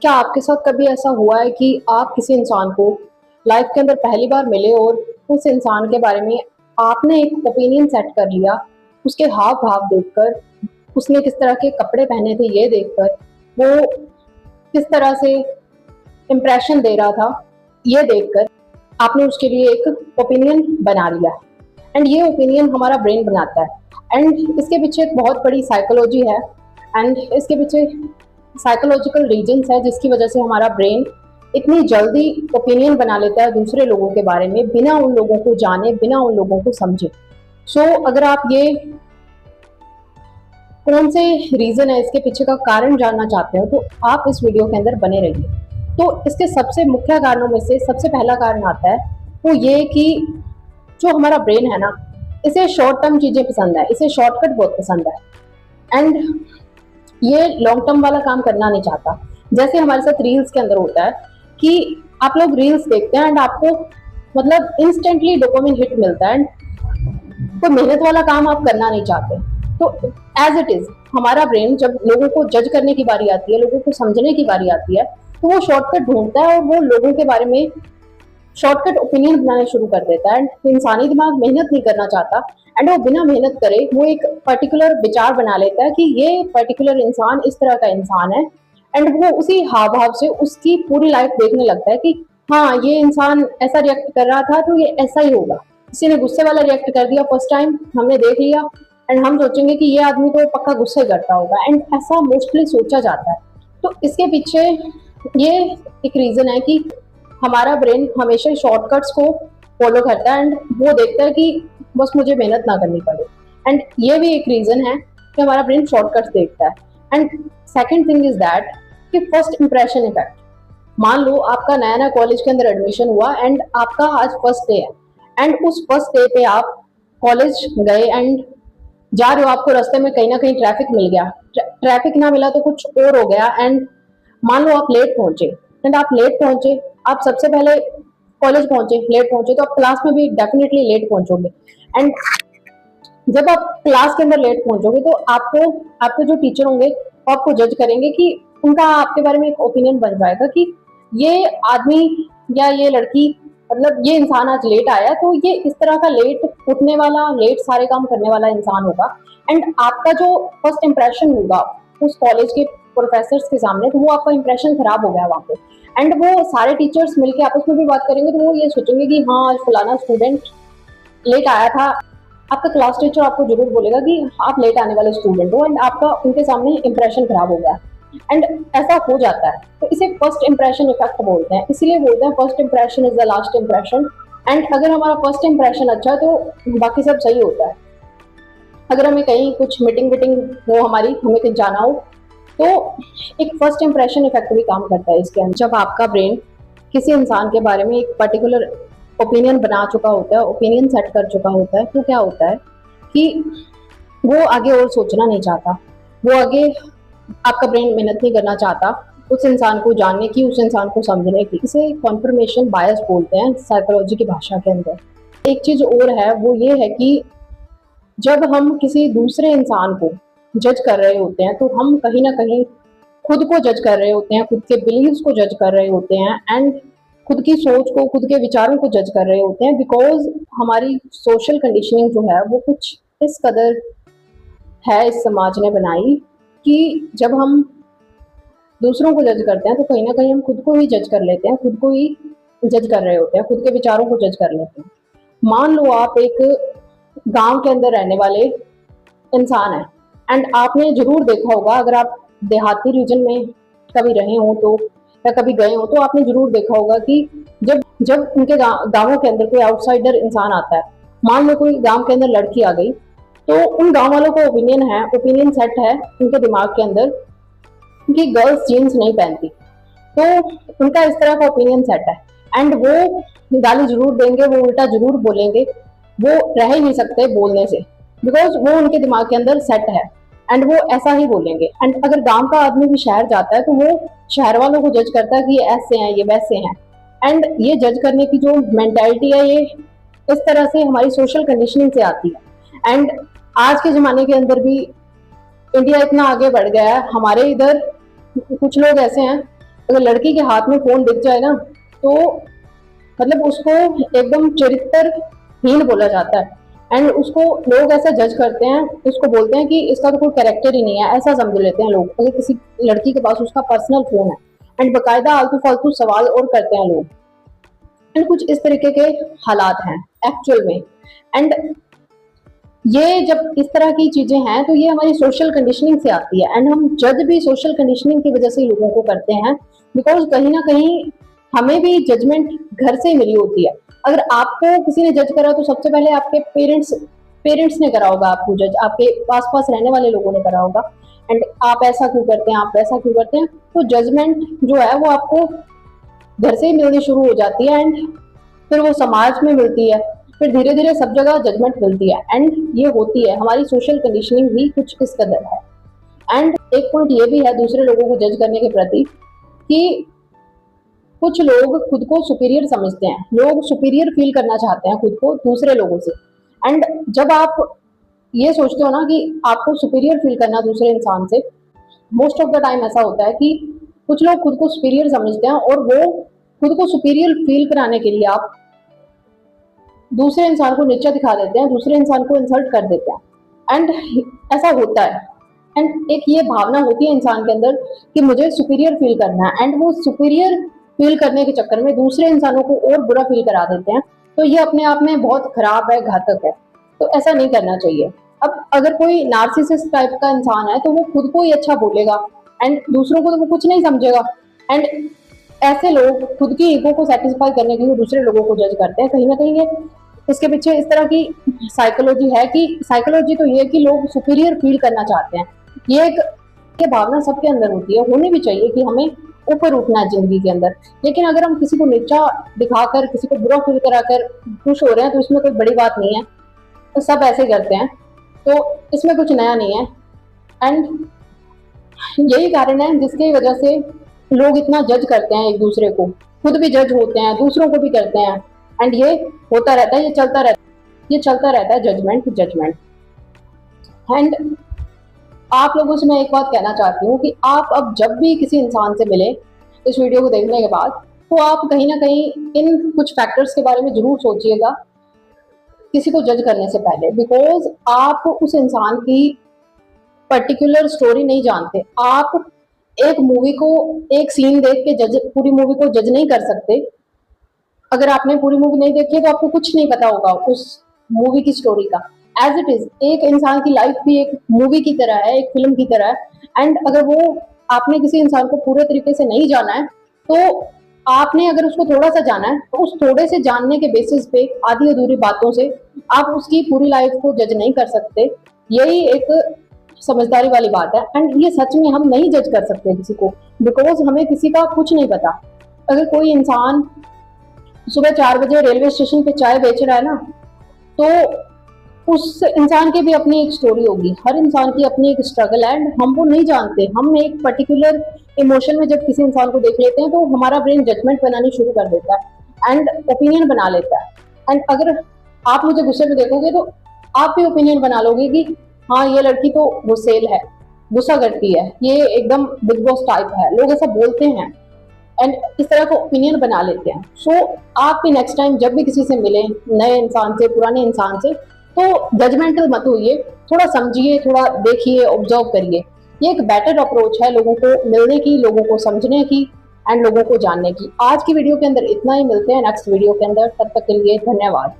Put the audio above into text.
क्या आपके साथ कभी ऐसा हुआ है कि आप किसी इंसान को लाइफ के अंदर पहली बार मिले और उस इंसान के बारे में आपने एक ओपिनियन सेट कर लिया, उसके हाव भाव देखकर, उसने किस तरह के कपड़े पहने थे ये देखकर, वो किस तरह से इम्प्रेशन दे रहा था ये देखकर आपने उसके लिए एक ओपिनियन बना लिया। एंड ये ओपिनियन हमारा ब्रेन बनाता है एंड इसके पीछे एक बहुत बड़ी साइकोलॉजी है एंड इसके पीछे साइकोलॉजिकल रीजंस है जिसकी वजह से हमारा ब्रेन इतनी जल्दी ओपिनियन बना लेता है दूसरे लोगों के बारे में बिना उन लोगों को जाने, बिना उन लोगों को समझे। अगर आप ये कौन से रीजन है इसके पीछे का कारण जानना चाहते हो तो आप इस वीडियो के अंदर बने रहिए। तो इसके सबसे मुख्य कारणों में से सबसे पहला कारण आता है वो ये कि जो हमारा ब्रेन है ना, इसे शॉर्ट टर्म चीजें पसंद है, इसे शॉर्टकट बहुत पसंद है एंड ये लॉन्ग टर्म वाला काम करना नहीं चाहता। जैसे हमारे साथ रील्स के अंदर होता है कि आप लोग रील्स देखते हैं एंड आपको मतलब इंस्टेंटली डोपामिन हिट मिलता है एंड कोई मेहनत वाला काम आप करना नहीं चाहते। तो एज इट इज हमारा ब्रेन जब लोगों को जज करने की बारी आती है, लोगों को समझने की बारी आती है, तो वो शॉर्टकट ढूंढता है और वो लोगों के बारे में शॉर्टकट ओपिनियन बनाने शुरू कर देता है। इंसानी दिमाग मेहनत नहीं करना चाहता एंड वो बिना मेहनत करे वो एक पर्टिकुलर विचार बना लेता है कि ये पर्टिकुलर इंसान इस तरह का इंसान है एंड वो उसी हाव भाव से उसकी पूरी लाइफ देखने लगता है कि हाँ ये इंसान ऐसा रिएक्ट कर रहा था तो ये ऐसा ही होगा। किसी ने गुस्से वाला रिएक्ट कर दिया फर्स्ट टाइम, हमने देख लिया एंड हम सोचेंगे कि ये आदमी तो पक्का गुस्से करता होगा एंड ऐसा मोस्टली सोचा जाता है। तो इसके पीछे ये एक रीजन है कि हमारा ब्रेन हमेशा शॉर्टकट्स को फॉलो करता है एंड वो देखता है कि बस मुझे मेहनत ना करनी पड़े। एंड ये भी एक रीजन है कि हमारा ब्रेन शॉर्टकट्स देखता है। And second thing is that कि फर्स्ट इंप्रेशन इफेक्ट। मान लो आपका नया नया कॉलेज के अंदर एडमिशन हुआ एंड आपका आज फर्स्ट डे है एंड उस फर्स्ट डे पे आप कॉलेज गए एंड जा रहे हो, आपको रास्ते में कहीं ना कहीं ट्रैफिक मिल गया, ट्रैफिक ना मिला तो कुछ और हो गया एंड मान लो आप लेट पहुंचे एंड आप लेट पहुंचे, आप सबसे पहले कॉलेज पहुंचे, लेट पहुंचे तो आप क्लास में भी डेफिनेटली लेट पहुंचोगे एंड जब आप क्लास के अंदर लेट पहुंचोगे तो आपको आपके जो टीचर होंगे वो आपको जज करेंगे कि उनका आपके बारे में एक ओपिनियन बन जाएगा कि ये आदमी या ये लड़की मतलब ये इंसान आज लेट आया तो ये इस तरह का लेट उठने वाला, लेट सारे काम करने वाला इंसान होगा। एंड आपका जो फर्स्ट इंप्रेशन होगा उस कॉलेज के प्रोफेसर्स के सामने तो वो आपका इंप्रेशन खराब हो गया वहां पे एंड वो सारे टीचर्स मिलके आपस में भी बात करेंगे तो वो ये सोचेंगे कि हाँ आज फलाना स्टूडेंट लेट आया था। आपका क्लास टीचर आपको जरूर बोलेगा कि आप लेट आने वाले स्टूडेंट हो एंड आपका उनके सामने इंप्रेशन खराब हो गया एंड ऐसा हो जाता है। तो इसे फर्स्ट इंप्रेशन इफेक्ट बोलते हैं, इसीलिए बोलते हैं first impression is the last impression. And अगर हमारा फर्स्ट इंप्रेशन अच्छा है तो बाकी सब सही होता है। अगर हमें कहीं कुछ मीटिंग वीटिंग हो, हमारी हमें कहीं जाना हो तो एक फर्स्ट इंप्रेशन इफेक्ट भी काम करता है इसके अंदर। जब आपका ब्रेन किसी इंसान के बारे में एक पर्टिकुलर ओपिनियन बना चुका होता है, ओपिनियन सेट कर चुका होता है, तो क्या होता है कि वो आगे और सोचना नहीं चाहता, वो आगे आपका ब्रेन मेहनत नहीं करना चाहता उस इंसान को जानने की, उस इंसान को समझने की। इसे कॉन्फर्मेशन बायस बोलते हैं साइकोलॉजी की भाषा के अंदर। एक चीज और है वो ये है कि जब हम किसी दूसरे इंसान को जज कर रहे होते हैं तो हम कहीं ना कहीं खुद को जज कर रहे होते हैं, खुद के बिलीव्स को जज कर रहे होते हैं एंड खुद की सोच को, खुद के विचारों को जज कर रहे होते हैं बिकॉज हमारी सोशल कंडीशनिंग जो है वो कुछ इस कदर है इस समाज ने बनाई कि जब हम दूसरों को जज करते हैं तो कहीं ना कहीं हम खुद को ही जज कर लेते हैं, खुद को ही जज कर रहे होते हैं, खुद के विचारों को जज कर लेते हैं। मान लो आप एक गांव के अंदर रहने वाले इंसान है एंड आपने जरूर देखा होगा, अगर आप देहाती रीजन में कभी रहे हो तो या कभी गए हो तो आपने जरूर देखा होगा कि जब जब उनके गांवों के अंदर कोई आउटसाइडर इंसान आता है, मान लो कोई गांव के अंदर लड़की आ गई तो उन गांव वालों को ओपिनियन सेट है उनके दिमाग के अंदर कि गर्ल्स जीन्स नहीं पहनती, तो उनका इस तरह का ओपिनियन सेट है एंड वो गाली जरूर देंगे, वो उल्टा जरूर बोलेंगे, वो रह ही नहीं सकते बोलने से बिकॉज वो उनके दिमाग के अंदर सेट है एंड वो ऐसा ही बोलेंगे। एंड अगर गांव का आदमी भी शहर जाता है तो वो शहर वालों को जज करता है कि ये ऐसे हैं, ये वैसे हैं एंड ये जज करने की जो मेंटालिटी है ये इस तरह से हमारी सोशल कंडीशनिंग से आती है। एंड आज के जमाने के अंदर भी इंडिया इतना आगे बढ़ गया है, हमारे इधर कुछ लोग ऐसे हैं अगर लड़की के हाथ में फोन दिख जाए ना तो मतलब उसको एकदम चरित्रहीन बोला जाता है, एंड उसको लोग ऐसा जज करते हैं, उसको बोलते हैं कि इसका तो कोई कैरेक्टर ही नहीं है, ऐसा समझ लेते हैं लोग अगर किसी लड़की के पास उसका पर्सनल फोन है। एंड बकायदा आलतू फालतू सवाल और करते हैं लोग, एंड कुछ इस तरीके के हालात हैं एक्चुअल में। एंड ये जब इस तरह की चीजें हैं तो ये हमारी सोशल कंडीशनिंग से आती है, एंड हम जज भी सोशल कंडीशनिंग की वजह से लोगों को करते हैं, बिकॉज कहीं ना कहीं हमें भी जजमेंट घर से ही मिली होती है। अगर आपको किसी ने जज करा तो सबसे पहले आपके पेरेंट्स ने करा होगा आपको जज, आपके आस पास रहने वाले लोगों ने करा होगा। एंड आप ऐसा क्यों करते हैं, आप वैसा क्यों करते हैं, तो जजमेंट जो है वो आपको घर से ही मिलनी शुरू हो जाती है, एंड फिर वो समाज में मिलती है, फिर धीरे धीरे सब जगह जजमेंट मिलती है। एंड ये होती है हमारी सोशल कंडीशनिंग भी कुछ इस कदर है। एंड एक पॉइंट ये भी है दूसरे लोगों को जज करने के प्रति कि कुछ लोग खुद को सुपीरियर समझते हैं, लोग सुपीरियर फील करना चाहते हैं खुद को दूसरे लोगों से। एंड जब आप ये सोचते हो ना कि आपको सुपीरियर फील करना दूसरे इंसान से, मोस्ट ऑफ द टाइम ऐसा होता है कि कुछ लोग खुद को सुपीरियर समझते हैं और वो खुद को सुपीरियर फील कराने के लिए आप दूसरे इंसान को नीचा दिखा देते हैं, दूसरे इंसान को इंसल्ट कर देते हैं। एंड ऐसा होता है, एंड एक ये भावना होती है इंसान के अंदर कि मुझे सुपीरियर फील करना है, एंड वो सुपीरियर फील करने के चक्कर में दूसरे इंसानों को और बुरा फील करा देते हैं। तो ये अपने आप में बहुत खराब है, घातक है, तो ऐसा नहीं करना चाहिए। अब अगर कोई नार्सिसिस्ट टाइप का इंसान है तो वो खुद को ही अच्छा बोलेगा एंड दूसरों को तो वो कुछ नहीं समझेगा। एंड ऐसे लोग खुद की ईगो को सेटिस्फाई करने के लिए दूसरे लोगों को जज करते हैं। कहीं ना कहीं ये इसके पीछे इस तरह की साइकोलॉजी है कि साइकोलॉजी तो ये है कि लोग सुपीरियर फील करना चाहते हैं। ये एक ये भावना सबके अंदर होती है, होनी भी चाहिए कि हमें ऊपर उठना है जिंदगी के अंदर। लेकिन अगर हम किसी को नीचा दिखाकर, किसी को बुरा फील कराकर खुश हो रहे हैं तो इसमें कोई बड़ी बात नहीं है, तो सब ऐसे करते हैं, तो इसमें कुछ नया नहीं है। एंड यही कारण है जिसकी वजह से लोग इतना जज करते हैं एक दूसरे को, खुद भी जज होते हैं, दूसरों को भी करते हैं। एंड ये होता रहता है, ये चलता रहता है जजमेंट जजमेंट। एंड आप लोगों से मैं एक बात कहना चाहती हूँ कि आप अब जब भी किसी इंसान से मिले इस वीडियो को देखने के बाद, तो आप कहीं ना कहीं इन कुछ फैक्टर्स के बारे में जरूर सोचिएगा किसी को जज करने से पहले, बिकॉज आप उस इंसान की पर्टिकुलर स्टोरी नहीं जानते। आप एक मूवी को एक सीन देख के जज पूरी मूवी को जज नहीं कर सकते। अगर आपने पूरी मूवी नहीं देखी है तो आपको कुछ नहीं पता होगा उस मूवी की स्टोरी का। एज इट इज एक इंसान की लाइफ भी एक मूवी की तरह है, एक फिल्म की तरह है। एंड अगर वो आपने किसी इंसान को पूरे तरीके से नहीं जाना है तो आपने अगर उसको थोड़ा सा जाना है तो उस थोड़े से जानने के बेसिस पे आधी अधूरी बातों से आप उसकी पूरी लाइफ को जज नहीं कर सकते। यही एक समझदारी वाली बात है। एंड ये सच में हम नहीं जज कर सकते किसी को, बिकॉज हमें किसी का कुछ नहीं पता। अगर कोई इंसान सुबह 4 बजे रेलवे स्टेशन पे चाय बेच रहा है ना, तो उस इंसान की भी अपनी एक स्टोरी होगी, हर इंसान की अपनी एक स्ट्रगल है। एंड हम वो नहीं जानते, हम एक पर्टिकुलर इमोशन में जब किसी इंसान को देख लेते हैं तो हमारा ब्रेन जजमेंट बनानी शुरू कर देता है एंड ओपिनियन बना लेता है। एंड अगर आप मुझे गुस्से में देखोगे तो आप भी ओपिनियन बना लोगे कि हाँ ये लड़की तो गुस्सेल है, गुस्सा करती है, ये एकदम बिग बॉस टाइप है, लोग ऐसा बोलते हैं। एंड इस तरह का ओपिनियन बना लेते हैं। सो आप भी नेक्स्ट टाइम जब भी किसी से मिले, नए इंसान से, पुराने इंसान से, तो जजमेंटल मत होइए, थोड़ा समझिए, थोड़ा देखिए, ऑब्जर्व करिए। ये एक बेटर अप्रोच है लोगों को मिलने की, लोगों को समझने की एंड लोगों को जानने की। आज की वीडियो के अंदर इतना ही, मिलते हैं नेक्स्ट वीडियो के अंदर, तब तक के लिए धन्यवाद।